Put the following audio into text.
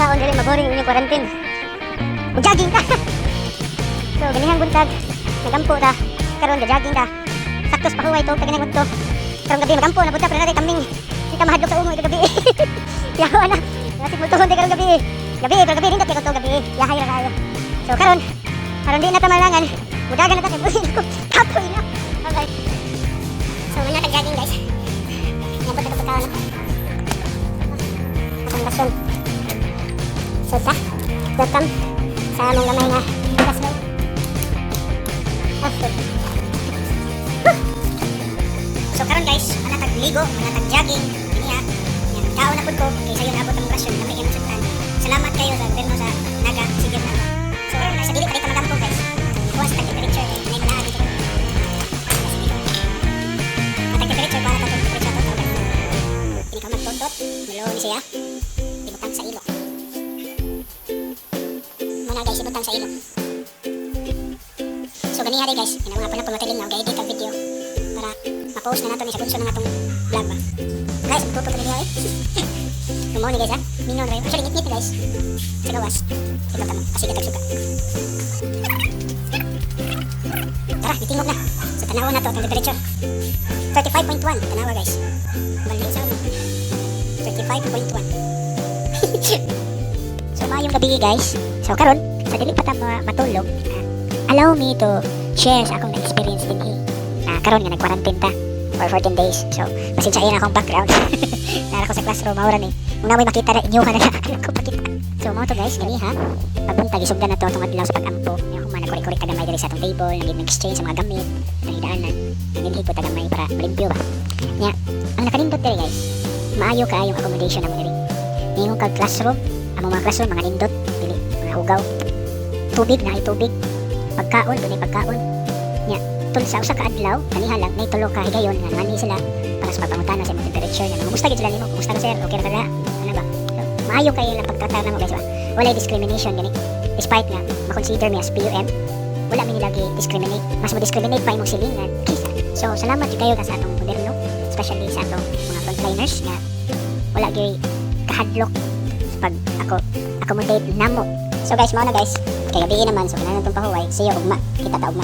kaon dili maboring inyong quarantine. Mag-jogging ta. So ganihang buntag, nagampo ta. Karon ga-jogging ta. Saktos pa huway to kaganang udto. Karong gabi magampo na punta pero natin kambing. Di ka mahadlok sa umo ito gabi. Yawa na. Nasig mo tuhon di karong gabi. Gabi nindot kay to gabi. Yahay ra kayo. So karon di na ta malangan. Mudagan na ta kay buhin ko. Kapoy na. Okay. So muna tag-jogging guys. Yan po ito pagkaon ako. Ang basyon. So ta, welcome sa among gamay na classroom. Okay. So karon guys, ana tag-ligo, ana tag-jogging, iniha. Yan, kaon na pud ko kay sayo nabot ang operasyon na may kinusugtan. Salamat kayo sa gobyerno sa naga sigil na. So karon sa dili pa dito magampo guys. Kuha sa temperature kay nay naa dito. Atag temperature para ta temperature to guys. Ini ka magtutot, milo ni siya. Ibutang sa ilo. Muna guys, ibutang sa ilo. So ganiha rin guys, ina mga pala pamatilin na ga-edit ang video para ma-post na nato ni sa bunso ng atong vlog ba. Guys, magtutot na niya eh. Gumawa ni guys ha, mino na rin. Actually, ngit-ngit guys. Sa gawas, ikaw tamo, kasi gatag-suga. Tara, itingog na. So tanawa na to, ang temperature. 35.1, tanawa guys. Balik sa ano. 35.1. So maayong gabi guys. So karon sa dili pa ta matulog, allow me to share sa akong experience din karon nga nag-quarantine ta for 14 days. So pasensyahin akong background. Nara ko sa classroom mawra ni. Una may makita ra inyo ka na ko pakita. So mo to guys, gani ha. Pagunta gisugdan na to atong adlaw sa pag-ampo. Yung kung managkuri-kuri ka gamay diri sa atong table, nag-exchange sa mga gamit, nangidaanan. Nangilhi po ta gamay para limpyo ba. Nya, ang nakanindot diri guys. Maayo kaayong accommodation namo diri. Ningon kag classroom, among mga classroom mga nindot, dili mga hugaw. Tubig na ay tubig. Pagkaon, dunay pagkaon. Nya, tul sa usa ka adlaw, kaniha lang nay tulo ka higayon nga mani sila para sa pagpangutana sa imong temperature nya. Kumusta gid sila nimo? Kumusta ka sir? Okay ra ka? Ano ba? So, maayo kayo lang pagtratar namo guys ba. Walay discrimination gani. Despite nga ma-consider me as PUM, wala mi lagi discriminate. Mas mo-discriminate pa imong silingan kisa. So, salamat jud kayo sa atong gobyerno, especially sa atong mga frontliners nga wala gyud kahadlok pag ako accommodate namo. So guys, mao na guys. Kay gabi naman so kinahanglan tong pahuway. See you ugma. Kita ta ugma.